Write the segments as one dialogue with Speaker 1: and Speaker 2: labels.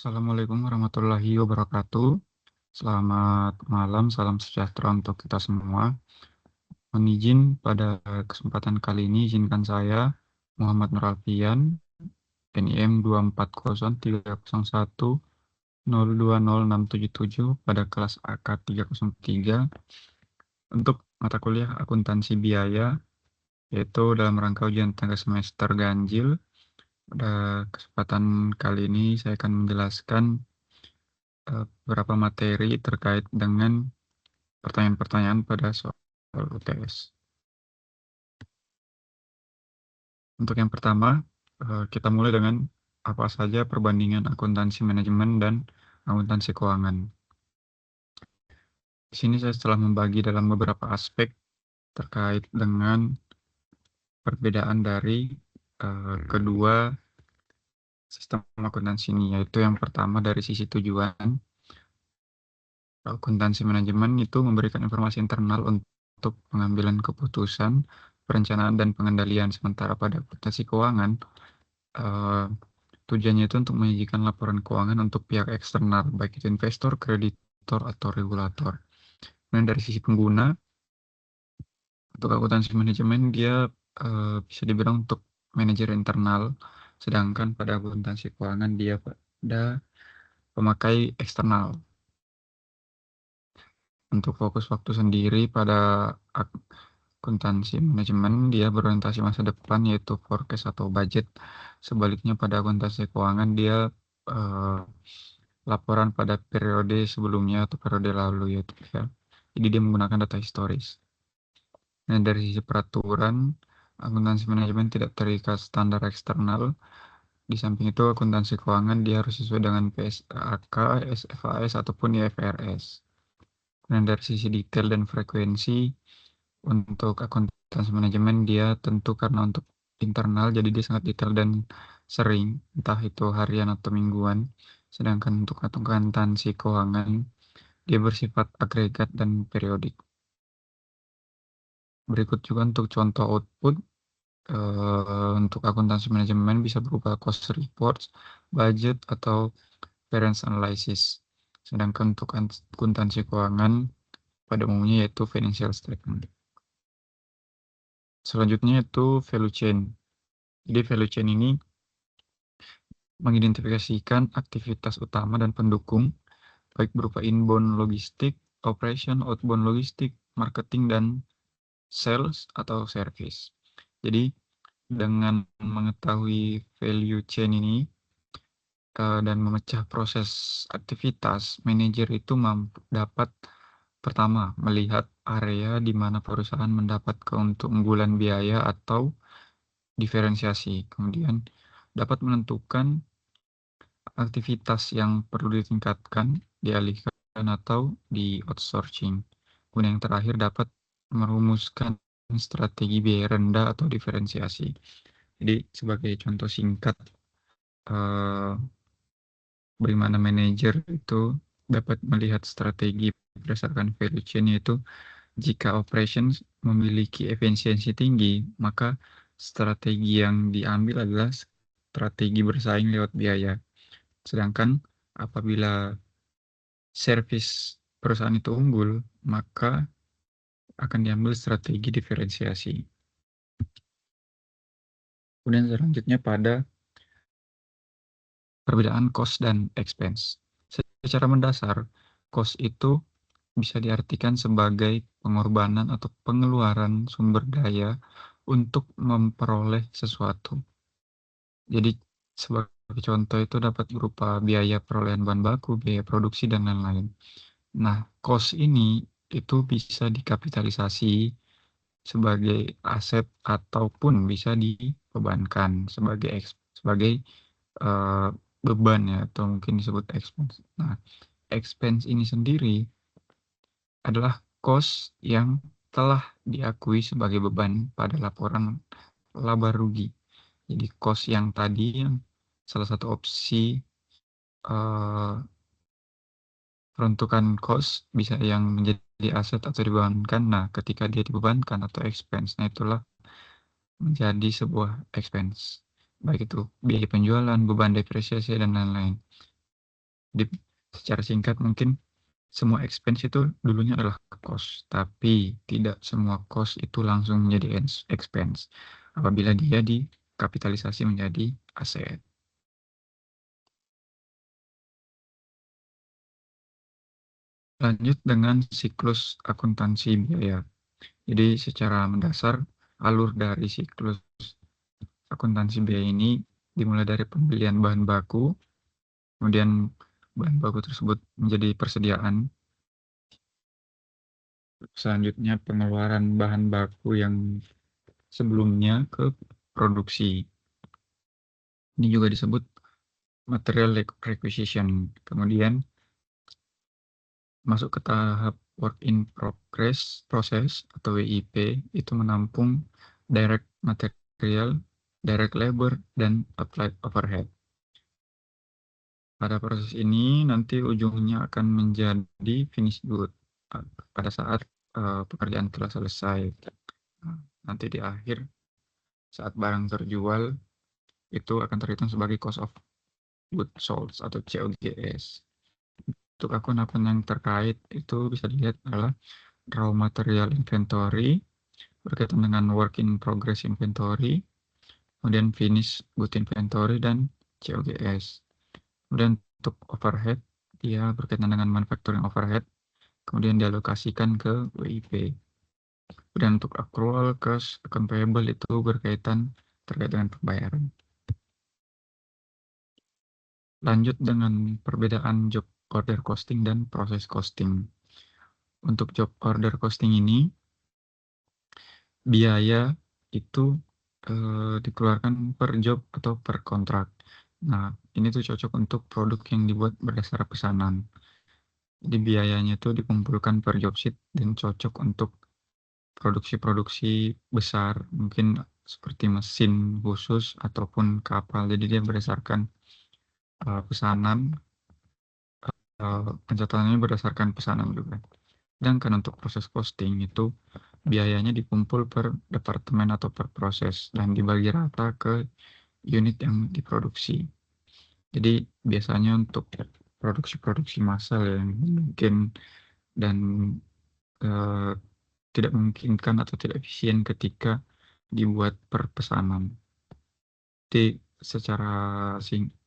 Speaker 1: Assalamualaikum warahmatullahi wabarakatuh. Selamat malam, salam sejahtera untuk kita semua. Mohon izin pada kesempatan kali ini izinkan saya Muhammad Nur Alfian, NIM 2401301020677 pada kelas AK 303 untuk mata kuliah akuntansi biaya, yaitu dalam rangka ujian tengah semester ganjil. Pada kesempatan kali ini saya akan menjelaskan beberapa materi terkait dengan pertanyaan-pertanyaan pada soal UTS. Untuk yang pertama, kita mulai dengan apa saja perbandingan akuntansi manajemen dan akuntansi keuangan. Di sini saya telah membagi dalam beberapa aspek terkait dengan perbedaan dari kedua sistem akuntansi ini, yaitu yang pertama dari sisi tujuan. Akuntansi manajemen itu memberikan informasi internal untuk pengambilan keputusan, perencanaan, dan pengendalian. Sementara pada akuntansi keuangan, tujuannya itu untuk menyajikan laporan keuangan untuk pihak eksternal, baik itu investor, kreditor, atau regulator. Dan dari sisi pengguna, untuk akuntansi manajemen dia bisa dibilang untuk manajer internal, sedangkan pada akuntansi keuangan dia pada pemakai eksternal. Untuk fokus waktu sendiri pada akuntansi manajemen, dia berorientasi masa depan, yaitu forecast atau budget. Sebaliknya pada akuntansi keuangan, dia laporan pada periode sebelumnya atau periode lalu, yaitu ya. Jadi dia menggunakan data historis. Dan dari sisi peraturan, akuntansi manajemen tidak terikat standar eksternal. Di samping itu, akuntansi keuangan dia harus sesuai dengan PSAK, SFAS, ataupun IFRS. Dan dari sisi detail dan frekuensi, untuk akuntansi manajemen dia tentu karena untuk internal, jadi dia sangat detail dan sering, entah itu harian atau mingguan. Sedangkan untuk akuntansi keuangan, dia bersifat agregat dan periodik. Berikut juga untuk contoh output. Untuk akuntansi manajemen bisa berupa cost reports, budget, atau variance analysis. Sedangkan untuk akuntansi keuangan pada umumnya yaitu financial statement. Selanjutnya itu value chain. Jadi value chain ini mengidentifikasikan aktivitas utama dan pendukung, baik berupa inbound logistik, operation, outbound logistik, marketing, dan sales atau service. Jadi dengan mengetahui value chain ini dan memecah proses aktivitas, manajer itu dapat pertama melihat area di mana perusahaan mendapat keunggulan biaya atau diferensiasi. Kemudian dapat menentukan aktivitas yang perlu ditingkatkan, dialihkan, atau di outsourcing. Kemudian yang terakhir dapat merumuskan strategi biaya rendah atau diferensiasi. Jadi sebagai contoh singkat, bagaimana manajer itu dapat melihat strategi berdasarkan value chain, yaitu jika operations memiliki efisiensi tinggi, maka strategi yang diambil adalah strategi bersaing lewat biaya. Sedangkan apabila service perusahaan itu unggul, maka akan diambil strategi diferensiasi. Kemudian selanjutnya pada perbedaan cost dan expense. Secara mendasar, cost itu bisa diartikan sebagai pengorbanan atau pengeluaran sumber daya untuk memperoleh sesuatu. Jadi sebagai contoh itu dapat berupa biaya perolehan bahan baku, biaya produksi, dan lain-lain. Nah, cost ini itu bisa dikapitalisasi sebagai aset ataupun bisa dibebankan sebagai beban ya, atau mungkin disebut expense. Nah, expense ini sendiri adalah cost yang telah diakui sebagai beban pada laporan laba rugi. Jadi cost yang tadi yang salah satu opsi peruntukan cost bisa yang menjadi aset atau dibebankan. Nah, ketika dia dibebankan atau expense, nah itulah menjadi sebuah expense. Baik itu biaya penjualan, beban depresiasi, dan lain-lain. Jadi secara singkat mungkin semua expense itu dulunya adalah cost, tapi tidak semua cost itu langsung menjadi expense apabila dia dikapitalisasi menjadi aset. Lanjut dengan siklus akuntansi biaya. Jadi secara mendasar, alur dari siklus akuntansi biaya ini dimulai dari pembelian bahan baku, kemudian bahan baku tersebut menjadi persediaan, selanjutnya pengeluaran bahan baku yang sebelumnya ke produksi. Ini juga disebut material requisition. Kemudian masuk ke tahap work in progress proses atau WIP, itu menampung direct material, direct labor, dan applied overhead. Pada proses ini nanti ujungnya akan menjadi finish good pada saat pekerjaan telah selesai. Nanti di akhir saat barang terjual itu akan terhitung sebagai cost of goods sold atau COGS. Untuk akun-akun yang terkait itu bisa dilihat adalah raw material inventory berkaitan dengan work in progress inventory, kemudian finish good inventory, dan COGS. Kemudian untuk overhead, dia berkaitan dengan manufacturing overhead, kemudian dialokasikan ke WIP. Kemudian untuk accrual, cash, account payable itu berkaitan terkait dengan pembayaran. Lanjut dengan perbedaan job order costing dan proses costing. Untuk job order costing ini, biaya itu dikeluarkan per job atau per kontrak. Nah, ini tuh cocok untuk produk yang dibuat berdasar pesanan. Jadi biayanya itu dikumpulkan per job sheet dan cocok untuk produksi-produksi besar, mungkin seperti mesin khusus ataupun kapal. Jadi dia berdasarkan pesanan, pencatatannya berdasarkan pesanan juga. Sedangkan untuk proses costing itu biayanya dikumpul per departemen atau per proses dan dibagi rata ke unit yang diproduksi. Jadi biasanya untuk produksi-produksi massal yang mungkin dan eh, tidak memungkinkan atau tidak efisien ketika dibuat per pesanan. Jadi secara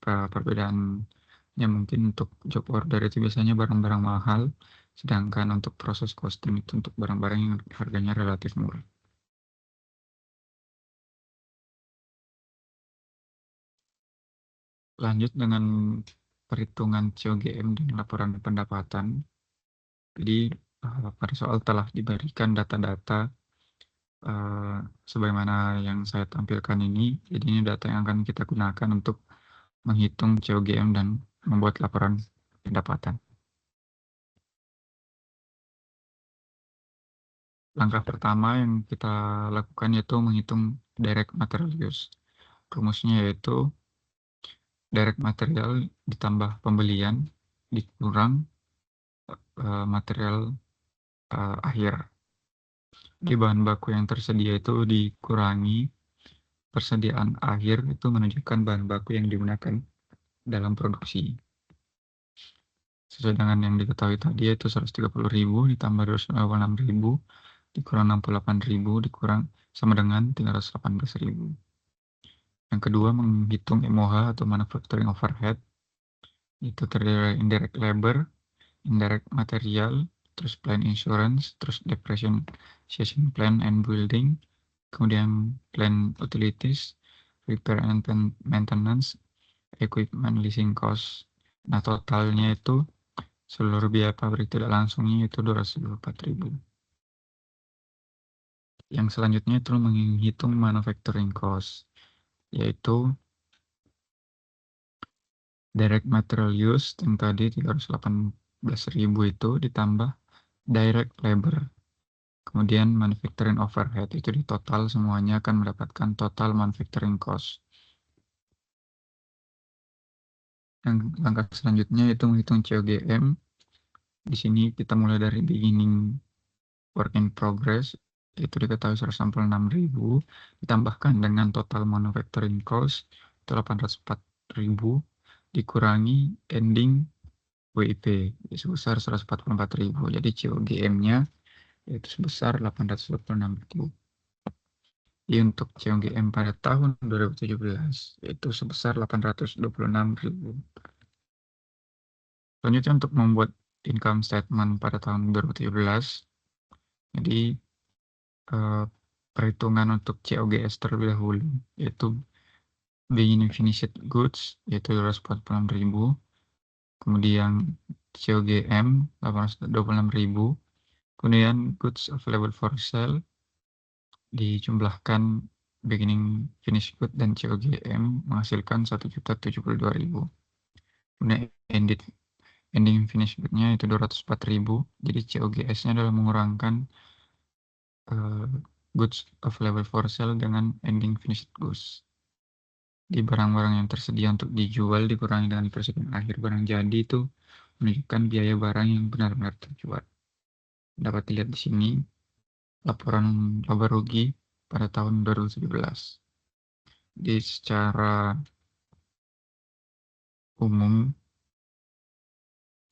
Speaker 1: perbedaannya mungkin untuk job order itu biasanya barang-barang mahal, sedangkan untuk proses costing itu untuk barang-barang yang harganya relatif murah. Lanjut dengan perhitungan COGM dan laporan pendapatan. Jadi pada soal telah diberikan data-data sebagaimana yang saya tampilkan ini. Jadi ini data yang akan kita gunakan untuk menghitung COGM dan membuat laporan pendapatan. Langkah pertama yang kita lakukan yaitu menghitung direct material use. Rumusnya yaitu direct material ditambah pembelian dikurang material akhir. Di bahan baku yang tersedia itu dikurangi persediaan akhir, itu menunjukkan bahan baku yang digunakan dalam produksi. Sesuai dengan yang diketahui tadi yaitu 130.000 ditambah 226.000 dikurang 68.000 dikurang sama dengan 318.000. Yang kedua, menghitung MOH atau manufacturing overhead. Itu terdiri dari indirect labor, indirect material, terus plan insurance, terus depreciation plan and building, kemudian plan utilities, repair and maintenance, equipment leasing cost. Nah, totalnya itu seluruh biaya pabrik tidak langsungnya itu 224.000. Yang selanjutnya itu menghitung manufacturing cost, yaitu direct material use yang tadi 318.000 itu ditambah direct labor. Kemudian manufacturing overhead itu di total semuanya akan mendapatkan total manufacturing cost. Yang langkah selanjutnya itu menghitung COGM. Di sini kita mulai dari beginning work in progress, itu diketahui 166.000 ditambahkan dengan total manufacturing cost 804.000 dikurangi ending WIP sebesar 144.000. Jadi COGM-nya yaitu sebesar 826.000. Jadi untuk COGM pada tahun 2017 itu sebesar 826.000. Selanjutnya untuk membuat income statement pada tahun 2017. Jadi perhitungan untuk COGS terlebih dahulu, yaitu beginning finished goods, yaitu 246.000. Kemudian COGM 826.000. Kemudian goods available for sale dijumlahkan beginning finished good dan COGM menghasilkan 1.072.000. Kemudian ending finished good-nya itu 204.000. Jadi COGS-nya adalah mengurangkan goods available for sale dengan ending finished goods. Di barang-barang yang tersedia untuk dijual dikurangi dengan persediaan akhir barang jadi itu menunjukkan biaya barang yang benar-benar terjual. Dapat dilihat di sini laporan laba rugi pada tahun 2017. Di secara umum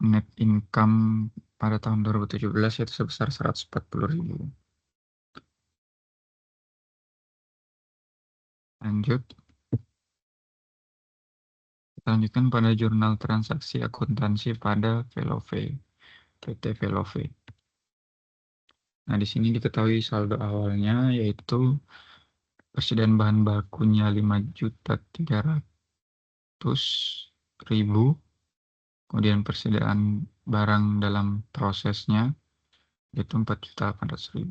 Speaker 1: net income pada tahun 2017 yaitu sebesar 140.000. Lanjut. Kita lanjutkan pada jurnal transaksi akuntansi pada Velove, PT Velove. Nah, di sini diketahui saldo awalnya yaitu persediaan bahan bakunya 5.300.000, kemudian persediaan barang dalam prosesnya yaitu 4.800.000.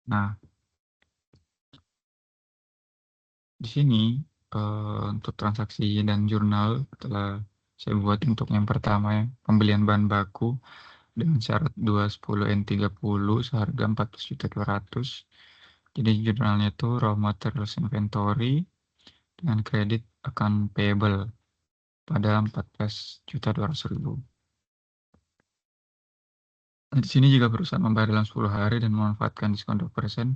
Speaker 1: Nah, di sini untuk transaksi dan jurnal telah saya buat untuk yang pertama ya, pembelian bahan baku dengan syarat 210 N30 seharga 14.200.000. Jadi jurnalnya itu raw materials inventory dengan kredit akan payable pada 14.200.000. Di sini jika perusahaan membayar dalam 10 hari dan memanfaatkan diskon 2%,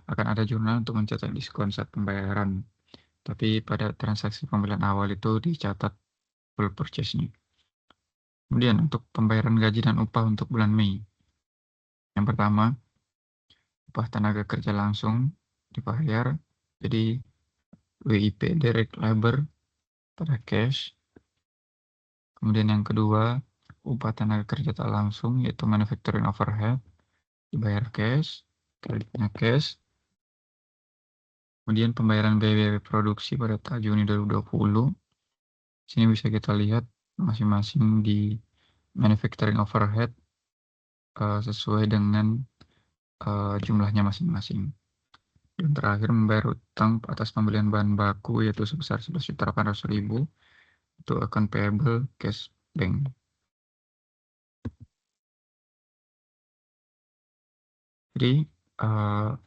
Speaker 1: akan ada jurnal untuk mencatat diskon saat pembayaran. Tapi pada transaksi pembelian awal itu dicatat full purchase-nya. Kemudian untuk pembayaran gaji dan upah untuk bulan Mei. Yang pertama, upah tenaga kerja langsung dibayar. Jadi WIP direct labor pada cash. Kemudian yang kedua, upah tenaga kerja tak langsung yaitu manufacturing overhead dibayar cash, kreditnya cash. Kemudian pembayaran biaya produksi pada Juni 2020. Sini bisa kita lihat masing-masing di manufacturing overhead sesuai dengan jumlahnya masing-masing. Dan terakhir membayar utang atas pembelian bahan baku yaitu sebesar 11.800.000 itu akan payable cash bank. Jadi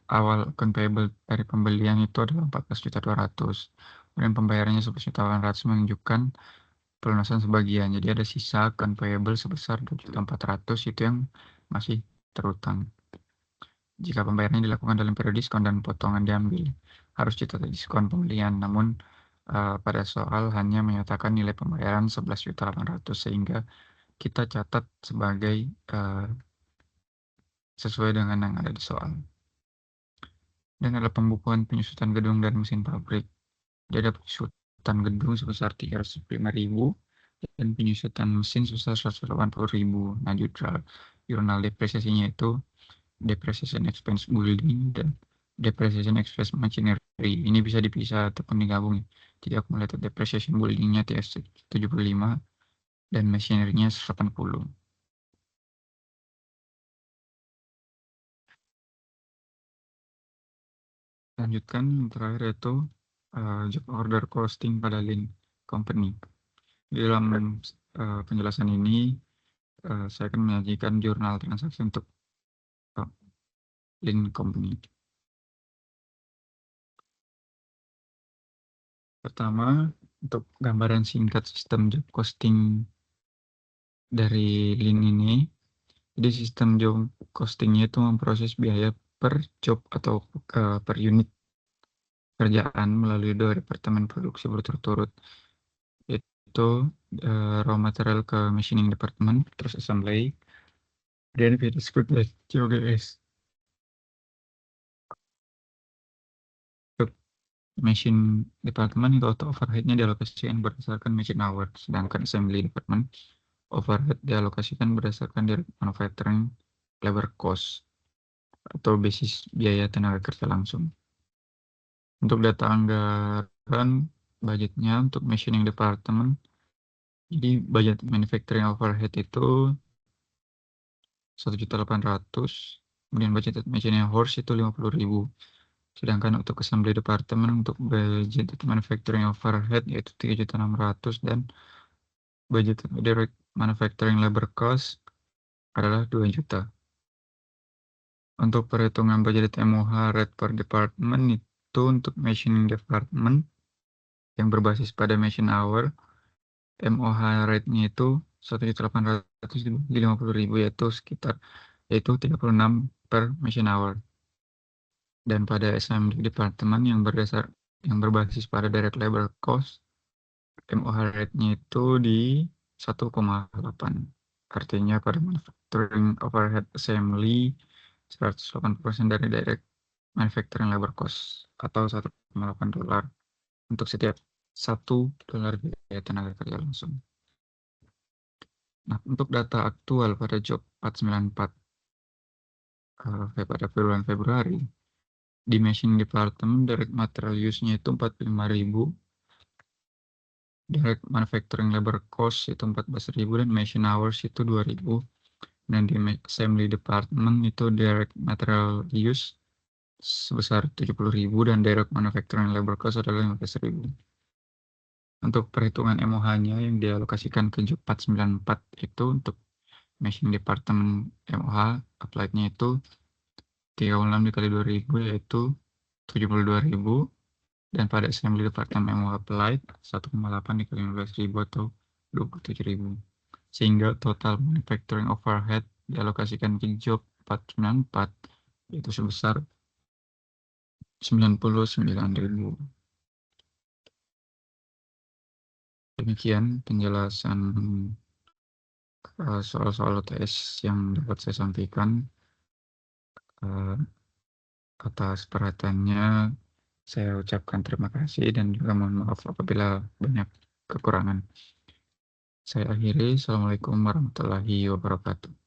Speaker 1: awal account payable dari pembelian itu adalah 14.200.000. Kemudian pembayarannya 11.800.000 menunjukkan pelunasan sebagian. Jadi ada sisa account payable sebesar 2.400.000 itu yang masih terutang. Jika pembayarannya dilakukan dalam periode diskon dan potongan diambil, harus dicatat diskon pembelian. Namun pada soal hanya menyatakan nilai pembayaran 11.800.000 sehingga kita catat sebagai sesuai dengan yang ada di soal. Dan ada pembukuan penyusutan gedung dan mesin pabrik. Jadi ada penyusutan gedung sebesar 305.000 dan penyusutan mesin sebesar 180.000. Nah, jurnal depresiasinya itu depreciation expense building dan depreciation expense machinery. Ini bisa dipisah ataupun digabung. Jadi accumulated depreciation buildingnya TS 75 dan machinery-nya 180. Lanjutkan yang terakhir yaitu job order costing pada Lean Company. Di dalam penjelasan ini saya akan menyajikan jurnal transaksi untuk Lean Company. Pertama, untuk gambaran singkat sistem job costing dari Lean ini. Jadi sistem job costingnya itu memproses biaya per job atau per unit kerjaan melalui 2 departemen produksi berturut-turut, yaitu itu raw material ke machining department, terus assembly, then finished good like COGS. Untuk machine department itu auto overhead-nya dialokasikan berdasarkan machine hour, sedangkan assembly department overhead dialokasikan berdasarkan direct manufacturing labor cost atau basis biaya tenaga kerja langsung. Untuk data anggaran budgetnya untuk machining department, jadi budget manufacturing overhead itu 1.800.000, kemudian budget machining hours itu 50.000. Sedangkan untuk assembly department untuk budget manufacturing overhead yaitu 3.600.000 dan budget direct manufacturing labor cost adalah 2 juta. Untuk perhitungan budget MOH rate per department itu untuk machining department yang berbasis pada machine hour, MOH rate-nya itu 1.850.000 yaitu 36 per machine hour. Dan pada assembly department yang berbasis pada direct labor cost, MOH rate-nya itu di 1,8. Artinya pada manufacturing overhead assembly 180% dari direct manufacturing labor cost atau $1,8 untuk setiap $1 biaya tenaga kerja langsung. Nah, untuk data aktual pada job 494 pada bulan Februari, di machining department direct material use-nya itu 45.000, direct manufacturing labor cost itu 14.000 dan machine hours itu 2.000. Dan di assembly department itu direct material use sebesar 70.000 dan direct manufacturing labor cost adalah 15.000. Untuk perhitungan MOH-nya yang dialokasikan ke job 494 itu untuk machining department MOH applied-nya itu 36 dikali 2.000 yaitu 72.000, dan pada assembly department MOH applied 1,8 dikali 15.000 atau 27.000. Sehingga total manufacturing overhead dialokasikan ke job 494 yaitu sebesar 99.000. Demikian penjelasan soal-soal UTS yang dapat saya sampaikan. Atas perhatiannya saya ucapkan terima kasih dan juga mohon maaf apabila banyak kekurangan. Saya akhiri. Assalamualaikum warahmatullahi wabarakatuh.